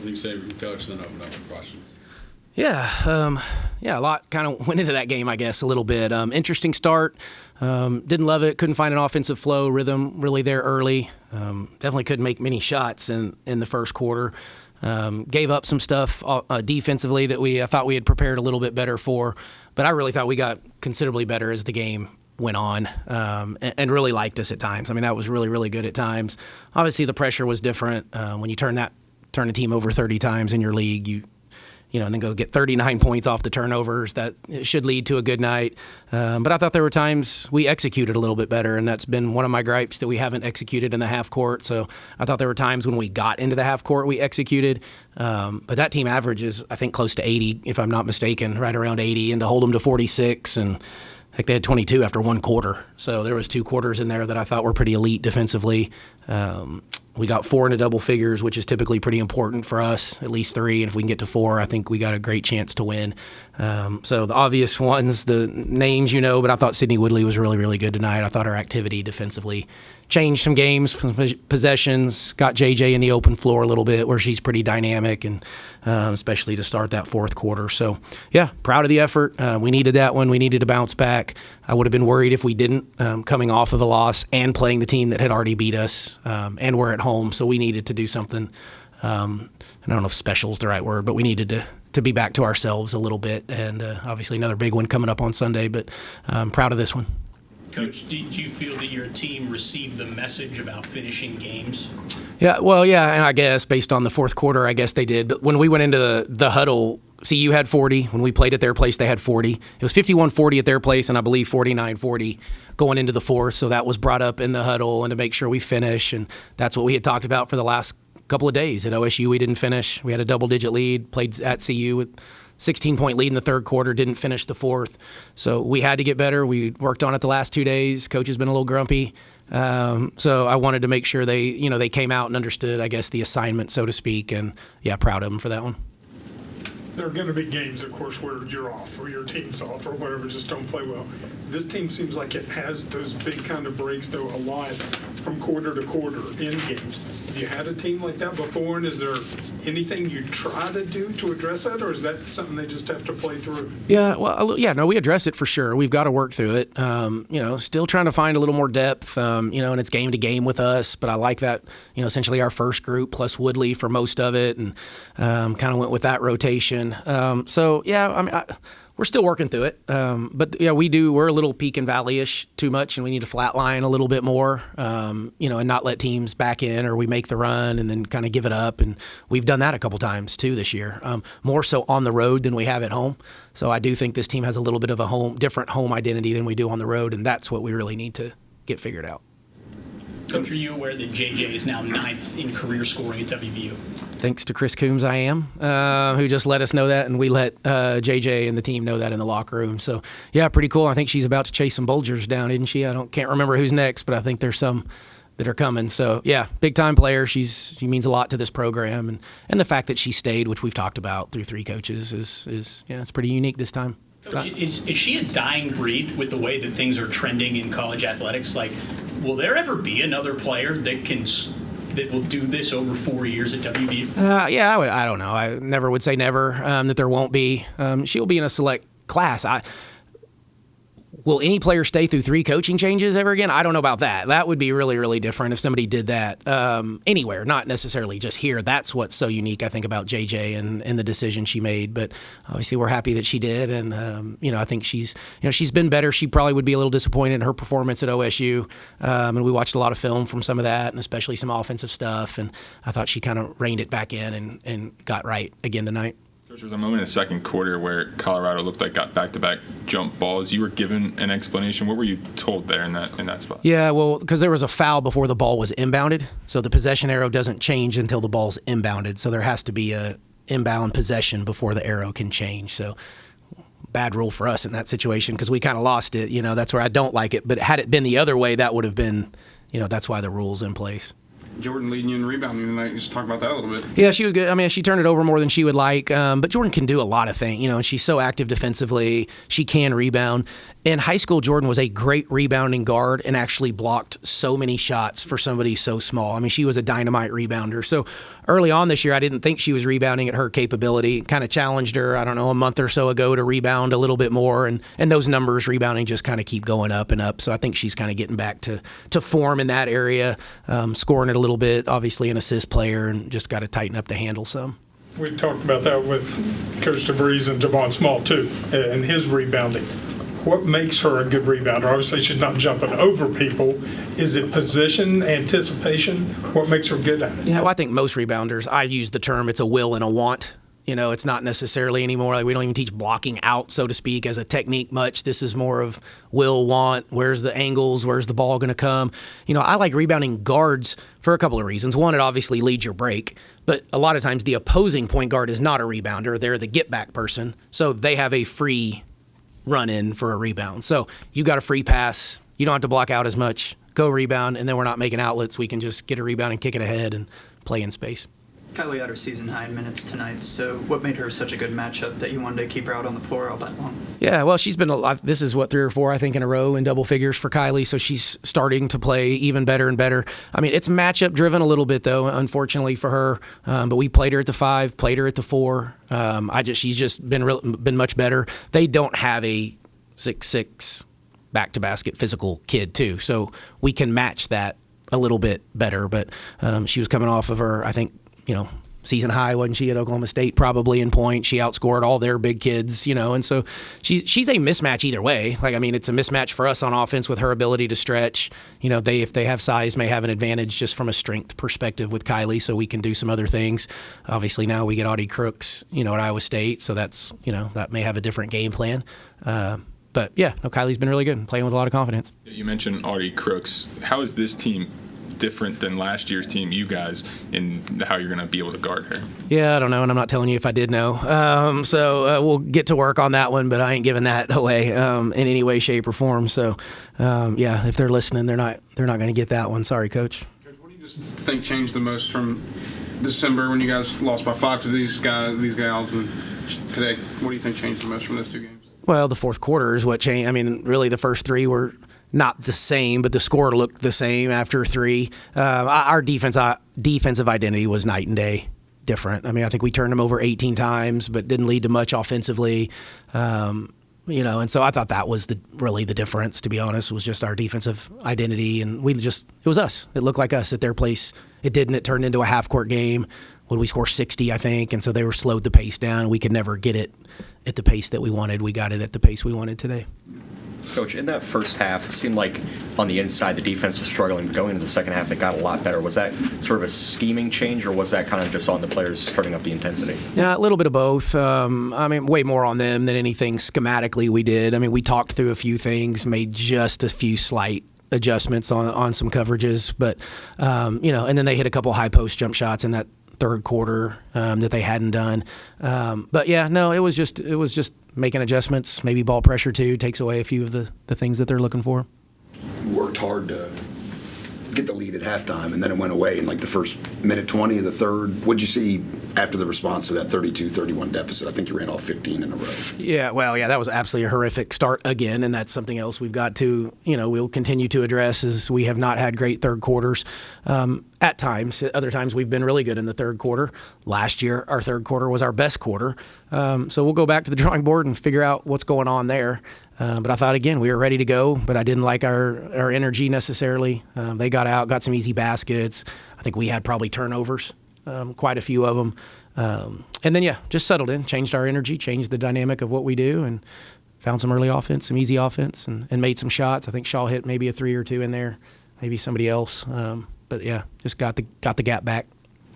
opening statement from Coach, and then open up for questions. A lot kind of went into that game, I guess, a little bit. Interesting start. Didn't love it. Couldn't find an offensive flow rhythm really there early. Definitely couldn't make many shots in the first quarter. Gave up some stuff defensively that I thought we had prepared a little bit better for. But I really thought we got considerably better as the game went on, and really liked us at times. I mean, that was really, really good at times. Obviously, the pressure was different. When you turn a team over 30 times in your league, and then go get 39 points off the turnovers, that should lead to a good night. But I thought there were times we executed a little bit better, and that's been one of my gripes, that we haven't executed in the half court. So I thought there were times when we got into the half court we executed. But that team averages, I think, close to 80, if I'm not mistaken, right around 80, and to hold them to 46, and heck, they had 22 after one quarter. So there was 2 quarters in there that I thought were pretty elite defensively. We got 4 into double figures, which is typically pretty important for us, at least 3. And if we can get to 4, I think we got a great chance to win. So the obvious ones, the names, but I thought Sydney Woodley was really, really good tonight. I thought our activity defensively changed some games, possessions, got JJ in the open floor a little bit, where she's pretty dynamic, and especially to start that fourth quarter. So, yeah, proud of the effort. We needed that one. We needed to bounce back. I would have been worried if we didn't, coming off of a loss and playing the team that had already beat us, and we're at home. So we needed to do something. I don't know if special is the right word, but we needed to be back to ourselves a little bit. And obviously another big one coming up on Sunday, but I'm proud of this one. Coach, did you feel that your team received the message about finishing games? Yeah, and I guess based on the fourth quarter, I guess they did. But when we went into the huddle, CU had 40. When we played at their place, they had 40. It was 51-40 at their place, and I believe 49-40 going into the fourth. So that was brought up in the huddle, and to make sure we finish. And that's what we had talked about for the last couple of days. At OSU, we didn't finish. We had a double-digit lead, played at CU with 16-point lead in the third quarter, didn't finish the fourth. So we had to get better. We worked on it the last 2 days. Coach has been a little grumpy. So I wanted to make sure they came out and understood, I guess, the assignment, so to speak. And, yeah, proud of them for that one. There are going to be games, of course, where you're off or your team's off or whatever, just don't play well. This team seems like it has those big kind of breaks, though, a lot from quarter to quarter in games. Have you had a team like that before, and is there anything you try to do to address that, or is that something they just have to play through? Yeah, we address it for sure. We've got to work through it. Still trying to find a little more depth, and it's game to game with us, but I like that, essentially our first group plus Woodley for most of it, and kind of went with that rotation. We're still working through it. But yeah, we're a little peak and valley-ish too much, and we need to flatline a little bit more, and not let teams back in, or we make the run and then kind of give it up. And we've done that a couple times too this year, more so on the road than we have at home. So I do think this team has a little bit of a different home identity than we do on the road, and that's what we really need to get figured out. Coach, are you aware that JJ is now 9th in career scoring at WVU? Thanks to Chris Coombs, I am, who just let us know that, and we let JJ and the team know that in the locker room. So, yeah, pretty cool. I think she's about to chase some Bulgers down, isn't she? Can't remember who's next, but I think there's some that are coming. So, yeah, big-time player. She means a lot to this program, and the fact that she stayed, which we've talked about through 3 coaches, is it's pretty unique this time. Coach, is she a dying breed with the way that things are trending in college athletics? Like, will there ever be another player that will do this over 4 years at WVU? I don't know. I never would say never, that there won't be. She'll be in a select class. Will any player stay through 3 coaching changes ever again? I don't know about that. That would be really, really different if somebody did that anywhere, not necessarily just here. That's what's so unique, I think, about JJ and the decision she made. But obviously we're happy that she did. And, I think she's been better. She probably would be a little disappointed in her performance at OSU. And we watched a lot of film from some of that, and especially some offensive stuff. And I thought she kind of reined it back in and got right again tonight. There was a moment in the second quarter where Colorado looked like got back-to-back jump balls. You were given an explanation. What were you told there in that spot? Yeah, well, because there was a foul before the ball was inbounded, so the possession arrow doesn't change until the ball's inbounded. So there has to be a inbound possession before the arrow can change. So bad rule for us in that situation because we kind of lost it. That's where I don't like it. But had it been the other way, that would have been, that's why the rule's in place. Jordan leading you in rebounding tonight. Just talk about that a little bit. Yeah, she was good. I mean, she turned it over more than she would like, but Jordan can do a lot of things. And she's so active defensively. She can rebound. in high school, Jordan was a great rebounding guard and actually blocked so many shots for somebody so small. I mean, she was a dynamite rebounder. So early on this year, I didn't think she was rebounding at her capability. Kind of challenged her, I don't know, a month or so ago to rebound a little bit more. And those numbers rebounding just kind of keep going up and up. So I think she's kind of getting back to form in that area, scoring it a little bit, obviously an assist player, and just got to tighten up the handle some. We talked about that with Coach DeVries and Javon Small, too, and his rebounding. What makes her a good rebounder? Obviously, she's not jumping over people. Is it position, anticipation? What makes her good at it? Yeah, well, I think most rebounders, I use the term, it's a will and a want. You know, it's not necessarily anymore, like we don't even teach blocking out, so to speak, as a technique much. This is more of will, want, where's the angles, where's the ball going to come. You know, I like rebounding guards for a couple of reasons. One, it obviously leads your break, but a lot of times the opposing point guard is not a rebounder. They're the get-back person, so they have a free run in for a rebound. So you got a free pass. You don't have to block out as much. Go rebound, and then we're not making outlets. We can just get a rebound and kick it ahead and play in space. Kylie had her season high in minutes tonight, so what made her such a good matchup that you wanted to keep her out on the floor all that long? Yeah, well, she's been this is what 3 or 4 I think in a row in double figures for Kylie, so she's starting to play even better and better. I mean, it's matchup driven a little bit though, unfortunately for her. But we played her at the 5, played her at the 4. She's just been much better. They don't have a 6'6" back to basket physical kid too, so we can match that a little bit better. But she was coming off of her, I think, season high, wasn't she, at Oklahoma State, probably in points. She outscored all their big kids, and so she's a mismatch either way. Like, I mean, it's a mismatch for us on offense with her ability to stretch. If they have size, may have an advantage just from a strength perspective with Kylie, so we can do some other things. Obviously, now we get Audie Crooks, at Iowa State, so that's, that may have a different game plan. But yeah, Kylie's been really good, playing with a lot of confidence. You mentioned Audie Crooks. How is this team different than last year's team, you guys, in how you're going to be able to guard her? Yeah, I don't know, and I'm not telling you if I did know. So we'll get to work on that one, but I ain't giving that away in any way, shape, or form. So, yeah, if they're listening, they're not going to get that one. Sorry, Coach. Coach, what do you just think changed the most from December when you guys lost by 5 to these gals, and today? What do you think changed the most from those 2 games? Well, the fourth quarter is what changed. I mean, really, the first 3 were not the same, but the score looked the same after 3. Our defensive identity was night and day different. I mean, I think we turned them over 18 times, but didn't lead to much offensively. And so I thought that was really the difference, to be honest, was just our defensive identity. And it was us. It looked like us at their place. It didn't. It turned into a half-court game when we scored 60, I think, and so they slowed the pace down. We could never get it at the pace that we wanted. We got it at the pace we wanted today. Coach, in that first half, it seemed like on the inside the defense was struggling. Going into the second half, it got a lot better. Was that sort of a scheming change, or was that kind of just on the players turning up the intensity? Yeah, a little bit of both. I mean, way more on them than anything schematically we did. I mean, we talked through a few things, made just a few slight adjustments on some coverages, but and then they hit a couple high post jump shots in that third quarter that they hadn't done. But yeah, no, it was just making adjustments. Maybe ball pressure too takes away a few of the things that they're looking for. We worked hard to get the lead at halftime, and then it went away in like the first minute 20 of the third. What'd you see after the response to that 32-31 deficit? I think you ran all 15 in a row. Yeah, well, yeah, that was absolutely a horrific start again, and that's something else we've got to, we'll continue to address, as we have not had great third quarters. At times. Other times we've been really good in the third quarter. Last year, our third quarter was our best quarter. So we'll go back to the drawing board and figure out what's going on there. But I thought, again, we were ready to go, but I didn't like our energy necessarily. They got out, got some easy baskets. I think we had probably turnovers, quite a few of them. And then, just settled in, changed our energy, changed the dynamic of what we do, and found some early offense, some easy offense, and made some shots. I think Shaw hit maybe a 3 or 2 in there, maybe somebody else. But yeah, just got the gap back.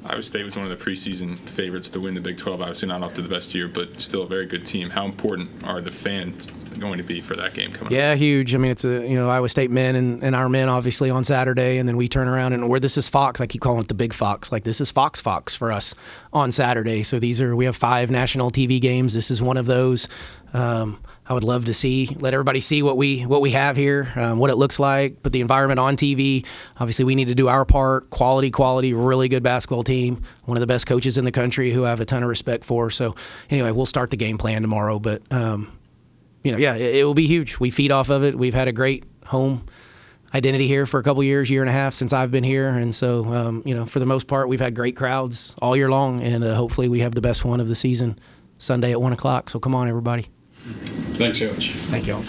Iowa State was one of the preseason favorites to win the Big 12. Obviously not off to the best year, but still a very good team. How important are the fans going to be for that game coming up? Yeah, huge. I mean, it's Iowa State men and our men obviously on Saturday, and then we turn around and this is Fox. I keep calling it the Big Fox. Like, this is Fox for us on Saturday. So we have 5 national TV games. This is one of those. I would love to let everybody see what we have here, what it looks like, put the environment on TV. Obviously, we need to do our part. Quality, really good basketball team. One of the best coaches in the country who I have a ton of respect for. So anyway, we'll start the game plan tomorrow. But it will be huge. We feed off of it. We've had a great home identity here for a couple years, year and a half since I've been here. And so, for the most part, we've had great crowds all year long. And hopefully we have the best one of the season Sunday at 1 o'clock. So come on, everybody. Thanks, Coach. Thank you all.